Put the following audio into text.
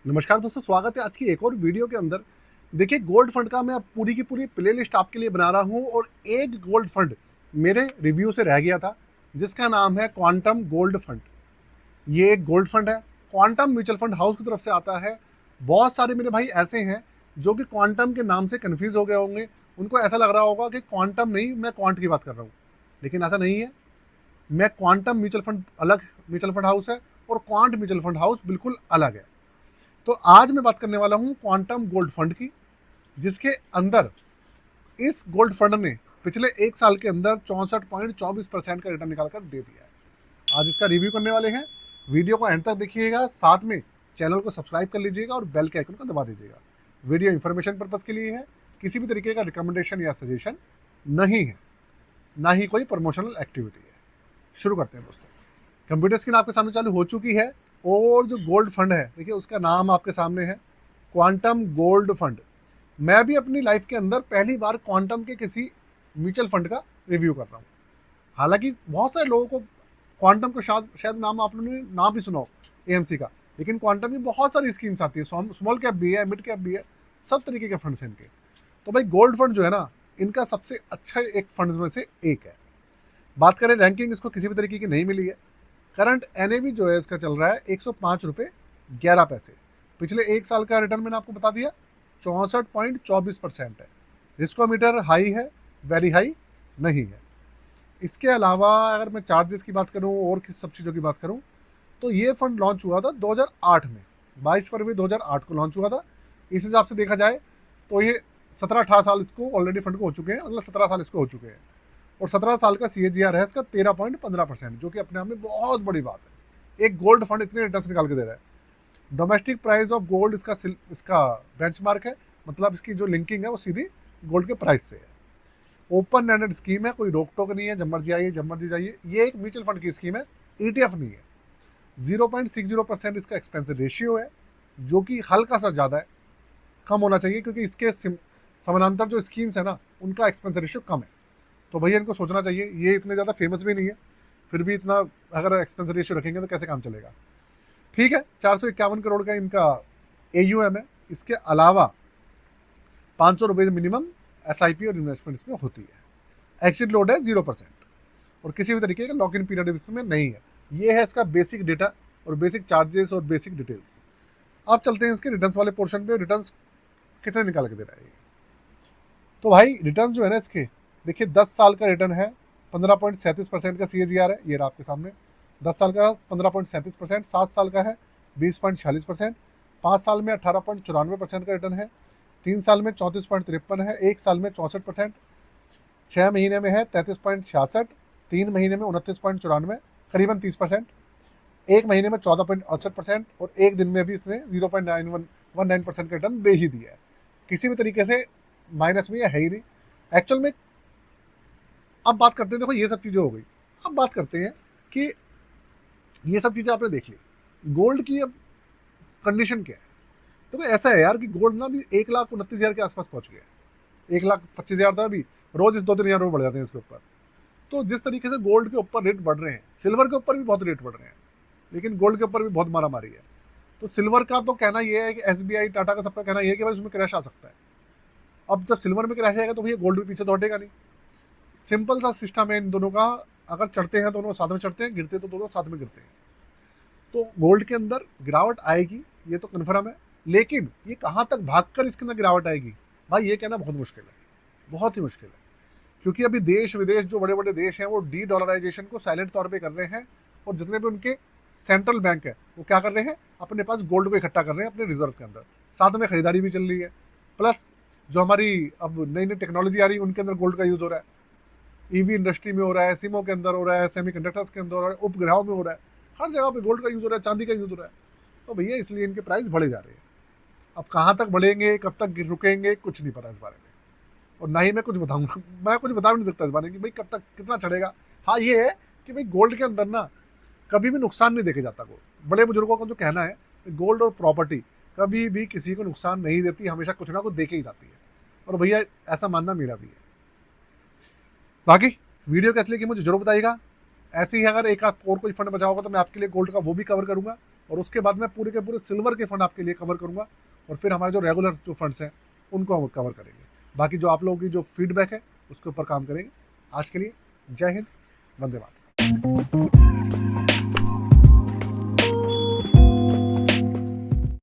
नमस्कार दोस्तों, स्वागत है आज की एक और वीडियो के अंदर। देखिए, गोल्ड फंड का मैं पूरी की पूरी प्लेलिस्ट आपके लिए बना रहा हूं और एक गोल्ड फंड मेरे रिव्यू से रह गया था जिसका नाम है क्वांटम गोल्ड फंड। ये एक गोल्ड फंड है, क्वांटम म्यूचुअल फंड हाउस की तरफ से आता है। बहुत सारे मेरे भाई ऐसे हैं जो कि क्वांटम के नाम से कन्फ्यूज हो गए होंगे। उनको ऐसा लग रहा होगा कि क्वांटम नहीं, मैं क्वांट की बात कर रहा हूँ, लेकिन ऐसा नहीं है। मैं क्वांटम म्यूचुअल फंड अलग म्यूचुअल फंड हाउस है और क्वांट म्यूचुअल फंड हाउस बिल्कुल अलग है। तो आज मैं बात करने वाला हूं क्वांटम गोल्ड फंड की, जिसके अंदर इस गोल्ड फंड ने पिछले एक साल के अंदर 64.24% का रिटर्न निकाल कर दे दिया है। आज इसका रिव्यू करने वाले हैं। वीडियो को एंड तक देखिएगा, साथ में चैनल को सब्सक्राइब कर लीजिएगा और बेल के आइकन को दबा दीजिएगा। वीडियो इन्फॉर्मेशन पर्पज़ के लिए है, किसी भी तरीके का रिकमेंडेशन या सजेशन नहीं है, ना ही कोई प्रमोशनल एक्टिविटी है। शुरू करते हैं दोस्तों। कंप्यूटर स्क्रीन आपके सामने चालू हो चुकी है और जो गोल्ड फंड है, देखिए उसका नाम आपके सामने है, क्वांटम गोल्ड फंड। मैं भी अपनी लाइफ के अंदर पहली बार क्वांटम के किसी म्यूचुअल फंड का रिव्यू कर रहा हूँ। हालांकि बहुत सारे लोगों को क्वांटम को शायद शायद नाम आप लोगों ने नाम भी सुना हो, एएमसी का, लेकिन क्वांटम में बहुत सारी स्कीम्स आती है। स्मॉल कैप भी है, मिड कैप भी है, सब तरीके के फंड्स हैं इनके। तो भाई गोल्ड फंड जो है ना, इनका सबसे अच्छा एक फंड में से एक है। बात करें रैंकिंग, इसको किसी भी तरीके की नहीं मिली है। करंट एनएवी जो है इसका चल रहा है 105 रुपये 11 पैसे। पिछले एक साल का रिटर्न मैंने आपको बता दिया 64.24% है। रिस्कोमीटर हाई है, वेरी हाई नहीं है। इसके अलावा अगर मैं चार्जेस की बात करूं और किस सब चीज़ों की बात करूं, तो ये फंड लॉन्च हुआ था 2008 में, 22 फरवरी 2008 को लॉन्च हुआ था। इस हिसाब से देखा जाए तो ये 17-18 साल इसको ऑलरेडी फंड को हो चुके हैं, मतलब 17 साल इसको हो चुके हैं। और 17 साल का CAGR है इसका 13.15%, जो कि अपने आप में बहुत बड़ी बात है। एक गोल्ड फंड इतने रिटर्न निकाल के दे रहा है। डोमेस्टिक प्राइस ऑफ गोल्ड इसका बेंचमार्क है, मतलब इसकी जो लिंकिंग है वो सीधी गोल्ड के प्राइस से है। ओपन एंडेड स्कीम है, कोई रोक टोक नहीं है, जब मर्जी आइए जब मर्जी जाइए। ये एक म्यूचुअल फंड की स्कीम है, ETF नहीं है। 0.60% इसका एक्सपेंसिव रेशियो है, जो कि हल्का सा ज़्यादा है, कम होना चाहिए, क्योंकि इसके समानांतर जो स्कीम्स है ना, उनका एक्सपेंसिव रेशियो कम है। तो भैया इनको सोचना चाहिए। ये इतने ज़्यादा फेमस भी नहीं है, फिर भी इतना अगर एक्सपेंस रेशियो रखेंगे तो कैसे काम चलेगा। ठीक है, 451 करोड़ का इनका AUM है। इसके अलावा 500 रुपये मिनिमम SIP और इन्वेस्टमेंट इसमें होती है। एक्सिट लोड है 0% और किसी भी तरीके का लॉक इन पीरियड इसमें नहीं है। ये है इसका बेसिक डेटा और बेसिक चार्जेस और बेसिक डिटेल्स। अब चलते हैं इसके रिटर्न्स वाले पोर्शन पे। रिटर्न्स कितने निकाल के दे रहा है ये, तो भाई रिटर्न जो है ना इसके, देखिए 10 साल का रिटर्न है 15.37% का CAGR है, ये रहा आपके सामने। 10 साल का 15.37%, 7 साल का है 20.46%, 5 साल में 18.94% का रिटर्न है, 3 साल में 34.53 है, 1 साल में 64%, 6 महीने में है 33.66, 3 महीने में 29.94, करीबन 30%, 1 महीने में 14.68% और 1 दिन में भी इसने 0.9119% का रिटर्न दे ही दिया है। किसी भी तरीके से माइनस में है ही नहीं एक्चुअल में। अब बात करते हैं, देखो ये सब चीज़ें हो गई। अब बात करते हैं कि ये सब चीज़ें आपने देख ली, गोल्ड की अब कंडीशन क्या है। तो ऐसा है यार कि गोल्ड ना अभी 1,29,000 के आसपास पहुंच गया। 1,25,000 था अभी, रोज इस 2-3 हज़ार रुपये बढ़ जाते हैं इसके ऊपर। तो जिस तरीके से गोल्ड के ऊपर रेट बढ़ रहे हैं, सिल्वर के ऊपर भी बहुत रेट बढ़ रहे हैं, लेकिन गोल्ड के ऊपर भी बहुत मारा मारी है। तो सिल्वर का तो कहना यह है कि SBI टाटा का सबका कहना यह है कि भाई उसमें क्रैश आ सकता है। अब जब सिल्वर में क्रैश आएगा तो भैया गोल्ड भी पीछे तो हटेगा नहीं। सिंपल सा सिस्टम है इन दोनों का। अगर चढ़ते हैं तो दोनों साथ में चढ़ते हैं, गिरते तो दोनों साथ में गिरते हैं। तो गोल्ड के अंदर गिरावट आएगी, ये तो कन्फर्म है, लेकिन ये कहाँ तक भागकर इसके अंदर गिरावट आएगी, भाई ये कहना बहुत मुश्किल है, बहुत ही मुश्किल है। क्योंकि अभी देश विदेश जो बड़े बड़े देश हैं वो डी-डॉलराइजेशन को साइलेंट तौर पर कर रहे हैं, और जितने भी उनके सेंट्रल बैंक है वो क्या कर रहे हैं, अपने पास गोल्ड को इकट्ठा कर रहे हैं अपने रिजर्व के अंदर। साथ में खरीदारी भी चल रही है, प्लस जो हमारी अब नई नई टेक्नोलॉजी आ रही है उनके अंदर गोल्ड का यूज़ हो रहा है। EV इंडस्ट्री में हो रहा है, सिमों के अंदर हो रहा है, सेमीकंडक्टर्स के अंदर हो रहा है, उपग्रहों में हो रहा है, हर जगह पे गोल्ड का यूज़ हो रहा है, चांदी का यूज़ हो रहा है। तो भैया इसलिए इनके प्राइस बढ़े जा रहे हैं। अब कहाँ तक बढ़ेंगे, कब तक रुकेंगे, कुछ नहीं पता इस बारे में, और ना ही मैं कुछ बताऊँगा। मैं कुछ बता भी नहीं सकता इस बारे में कि भाई कब तक कितना चढ़ेगा। हाँ ये है कि भाई गोल्ड के अंदर ना कभी भी नुकसान नहीं देखे जाता। गोल्ड, बड़े बुजुर्गों का जो कहना है, गोल्ड और प्रॉपर्टी कभी भी किसी को नुकसान नहीं देती, हमेशा कुछ ना कुछ दे के ही जाती है। और भैया ऐसा मानना मेरा भी है। बाकी वीडियो कैसी लगी मुझे जरूर बताइएगा। ऐसे ही अगर एक आध और कोई फंड बचा होगा तो मैं आपके लिए गोल्ड का वो भी कवर करूंगा। और उसके बाद मैं पूरे के पूरे सिल्वर के फंड आपके लिए कवर करूँगा, और फिर हमारे जो रेगुलर जो फंड्स हैं उनको हम कवर करेंगे। बाकी जो आप लोगों की जो फीडबैक है उसके ऊपर काम करेंगे। आज के लिए जय हिंद, वंदे मातरम।